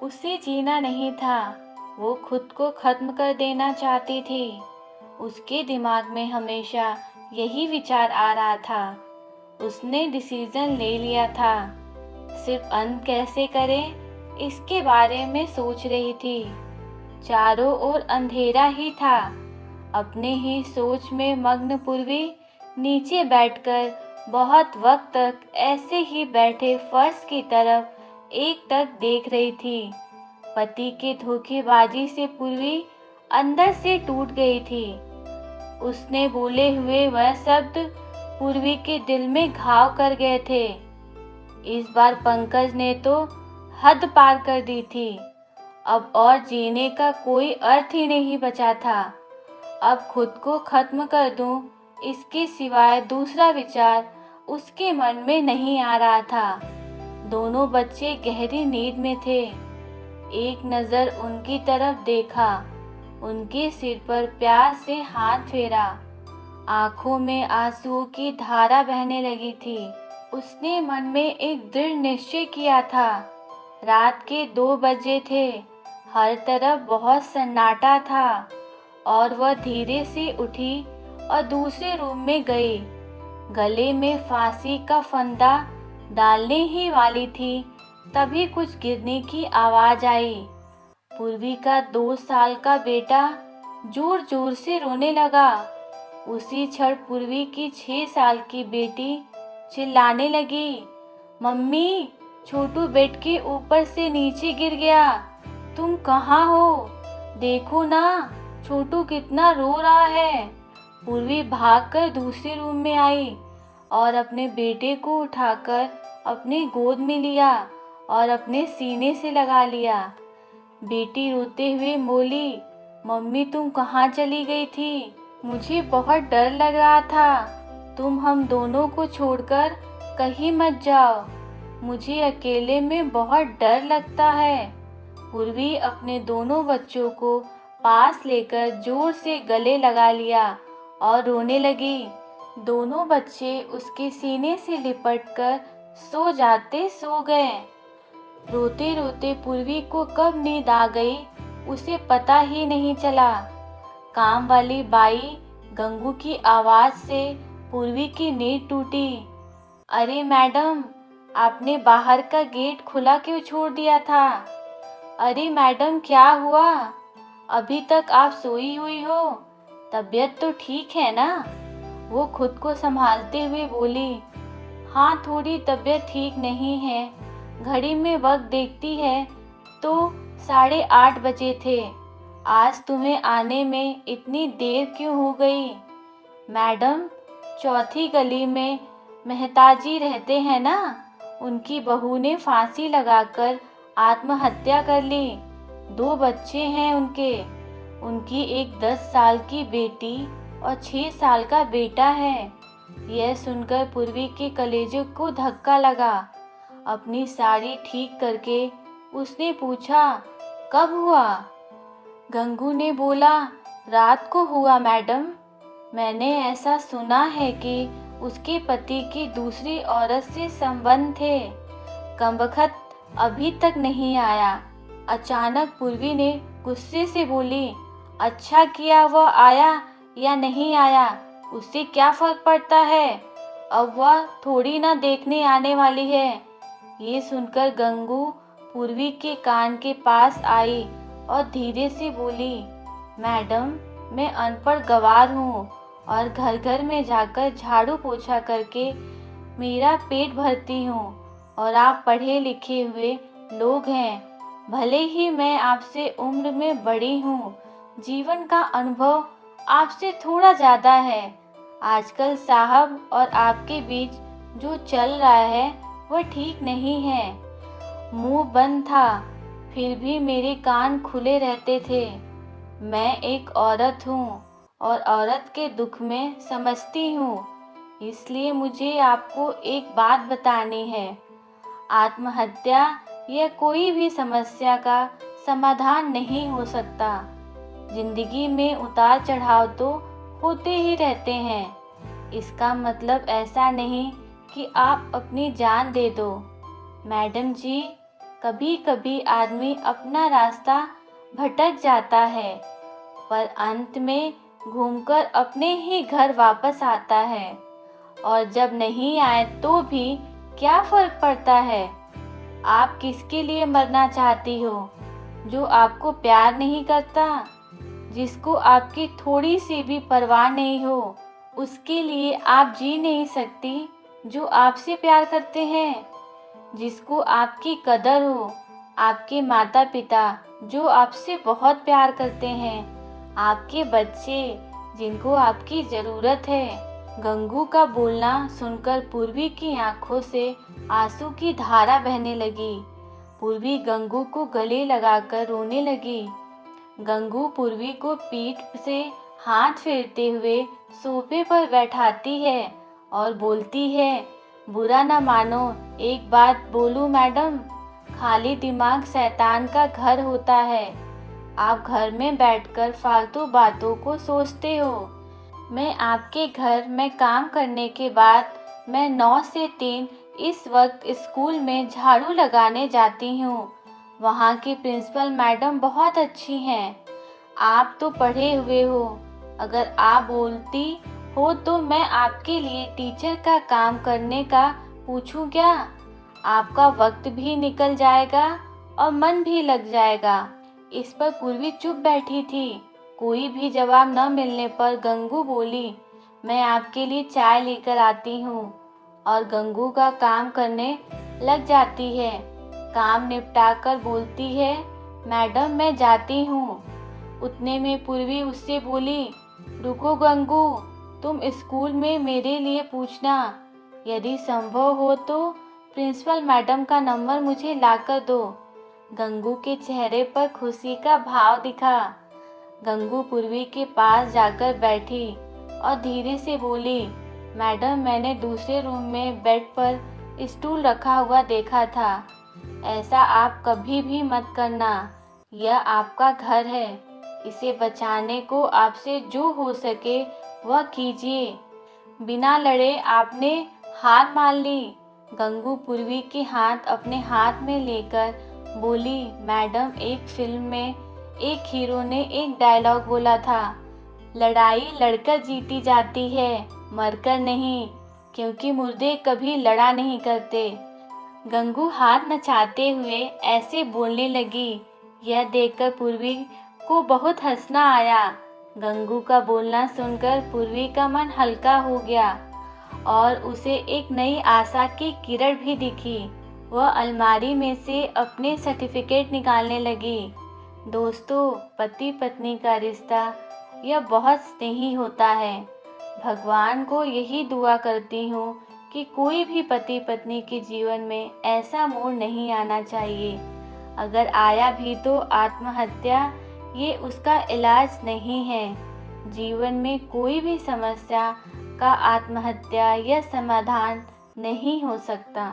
उसे जीना नहीं था, वो खुद को खत्म कर देना चाहती थी। उसके दिमाग में हमेशा यही विचार आ रहा था। उसने डिसीजन ले लिया था, सिर्फ अंत कैसे करें इसके बारे में सोच रही थी। चारों ओर अंधेरा ही था। अपने ही सोच में मग्न पूर्वी नीचे बैठकर बहुत वक्त तक ऐसे ही बैठे फर्श की तरफ एकटक देख रही थी। पति के धोखेबाजी से पूर्वी अंदर से टूट गई थी। उसने बोले हुए वह शब्द पूर्वी के दिल में घाव कर गए थे। इस बार पंकज ने तो हद पार कर दी थी। अब और जीने का कोई अर्थ ही नहीं बचा था। अब खुद को खत्म कर दूं, इसके सिवाय दूसरा विचार उसके मन में नहीं आ रहा था। दोनों बच्चे गहरी नींद में थे। एक नज़र उनकी तरफ देखा, उनके सिर पर प्यार से हाथ फेरा। आंखों में आंसुओं की धारा बहने लगी थी। उसने मन में एक दृढ़ निश्चय किया था। रात के 2 बजे थे। हर तरफ बहुत सन्नाटा था और वह धीरे से उठी और दूसरे रूम में गई। गले में फांसी का फंदा डालने ही वाली थी, तभी कुछ गिरने की आवाज आई। पूर्वी का 2 साल का बेटा जोर जोर से रोने लगा। उसी क्षण पूर्वी की 6 साल की बेटी चिल्लाने लगी, मम्मी, छोटू बेड के ऊपर से नीचे गिर गया। तुम कहाँ हो? देखो ना, छोटू कितना रो रहा है। पूर्वी भागकर दूसरे रूम में आई और अपने बेटे को उठाकर अपनी गोद में लिया और अपने सीने से लगा लिया। बेटी रोते हुए बोली, मम्मी तुम कहाँ चली गई थी? मुझे बहुत डर लग रहा था। तुम हम दोनों को छोड़कर कहीं मत जाओ। मुझे अकेले में बहुत डर लगता है। पूर्वी अपने दोनों बच्चों को पास लेकर जोर से गले लगा लिया और रोने लगी। दोनों बच्चे उसके सीने से लिपटकर सो गए। रोते रोते पूर्वी को कब नींद आ गई उसे पता ही नहीं चला। काम वाली बाई गंगू की आवाज से पूर्वी की नींद टूटी। अरे मैडम, आपने बाहर का गेट खुला क्यों छोड़ दिया था? अरे मैडम, क्या हुआ? अभी तक आप सोई हुई हो? तबीयत तो ठीक है ना? वो खुद को संभालते हुए बोली, हाँ थोड़ी तबीयत ठीक नहीं है। घड़ी में वक्त देखती है तो 8:30 बजे थे। आज तुम्हें आने में इतनी देर क्यों हो गई? मैडम, चौथी गली में मेहताजी रहते हैं ना, उनकी बहू ने फांसी लगाकर आत्महत्या कर ली। 2 बच्चे हैं उनकी एक 10 साल की बेटी और 6 साल का बेटा है। यह सुनकर पूर्वी के कलेजे को धक्का लगा। अपनी साड़ी ठीक करके उसने पूछा, कब हुआ? गंगू ने बोला, रात को हुआ मैडम। मैंने ऐसा सुना है कि उसके पति की दूसरी औरत से संबंध थे। कमबख्त अभी तक नहीं आया। अचानक पूर्वी ने गुस्से से बोली, अच्छा किया वह आया या नहीं आया, उससे क्या फर्क पड़ता है? अब वह थोड़ी ना देखने आने वाली है। ये सुनकर गंगू पूर्वी के कान के पास आई और धीरे से बोली, मैडम, मैं अनपढ़ गवार हूँ और घर घर में जाकर झाड़ू पोछा करके मेरा पेट भरती हूँ और आप पढ़े लिखे हुए लोग हैं। भले ही मैं आपसे उम्र में बड़ी हूँ, जीवन का अनुभव आपसे थोड़ा ज़्यादा है। आजकल साहब और आपके बीच जो चल रहा है वह ठीक नहीं है। मुंह बंद था, फिर भी मेरे कान खुले रहते थे। मैं एक औरत हूँ और औरत के दुख में समझती हूँ, इसलिए मुझे आपको एक बात बतानी है। आत्महत्या या कोई भी समस्या का समाधान नहीं हो सकता। जिंदगी में उतार चढ़ाव तो होते ही रहते हैं। इसका मतलब ऐसा नहीं कि आप अपनी जान दे दो। मैडम जी, कभी कभी आदमी अपना रास्ता भटक जाता है, पर अंत में घूमकर अपने ही घर वापस आता है। और जब नहीं आए तो भी क्या फर्क पड़ता है? आप किसके लिए मरना चाहती हो? जो आपको प्यार नहीं करता, जिसको आपकी थोड़ी सी भी परवाह नहीं हो, उसके लिए आप जी नहीं सकती जो आपसे प्यार करते हैं। जिसको आपकी कदर हो, आपके माता पिता जो आपसे बहुत प्यार करते हैं, आपके बच्चे जिनको आपकी ज़रूरत है। गंगू का बोलना सुनकर पूर्वी की आंखों से आंसू की धारा बहने लगी। पूर्वी गंगू को गले लगाकर रोने लगी। गंगू पूर्वी को पीठ से हाथ फेरते हुए सोफे पर बैठाती है और बोलती है, बुरा ना मानो, एक बात बोलूं मैडम, खाली दिमाग शैतान का घर होता है। आप घर में बैठकर फालतू बातों को सोचते हो। मैं आपके घर में काम करने के बाद मैं 9 से 3 इस वक्त स्कूल में झाड़ू लगाने जाती हूँ। वहाँ की प्रिंसिपल मैडम बहुत अच्छी हैं। आप तो पढ़े हुए हो, अगर आप बोलती हो तो मैं आपके लिए टीचर का काम करने का पूछूं क्या? आपका वक्त भी निकल जाएगा और मन भी लग जाएगा। इस पर पूर्वी चुप बैठी थी। कोई भी जवाब न मिलने पर गंगू बोली, मैं आपके लिए चाय लेकर आती हूँ। और गंगू का काम करने लग जाती है। काम निपटाकर बोलती है, मैडम मैं जाती हूँ। उतने में पूर्वी उससे बोली, रुको गंगू, तुम स्कूल में मेरे लिए पूछना, यदि संभव हो तो प्रिंसिपल मैडम का नंबर मुझे लाकर दो। गंगू के चेहरे पर खुशी का भाव दिखा। गंगू पूर्वी के पास जाकर बैठी और धीरे से बोली, मैडम मैंने दूसरे रूम में बेड पर स्टूल रखा हुआ देखा था। ऐसा आप कभी भी मत करना, यह आपका घर है। इसे बचाने को आपसे जो हो सके वह कीजिए। बिना लड़े आपने हार मान ली। गंगू पूर्वी के हाथ अपने हाथ में लेकर बोली, मैडम एक फिल्म में एक हीरो ने एक डायलॉग बोला था, लड़ाई लड़कर जीती जाती है, मरकर नहीं, क्योंकि मुर्दे कभी लड़ा नहीं करते। गंगू हाथ नचाते हुए ऐसे बोलने लगी। यह देखकर पूर्वी को बहुत हंसना आया। गंगू का बोलना सुनकर पूर्वी का मन हल्का हो गया और उसे एक नई आशा की किरण भी दिखी। वह अलमारी में से अपने सर्टिफिकेट निकालने लगी। दोस्तों, पति पत्नी का रिश्ता यह बहुत स्नेही होता है। भगवान को यही दुआ करती हूँ कि कोई भी पति पत्नी के जीवन में ऐसा मोड़ नहीं आना चाहिए। अगर आया भी तो आत्महत्या ये उसका इलाज नहीं है। जीवन में कोई भी समस्या का आत्महत्या या समाधान नहीं हो सकता।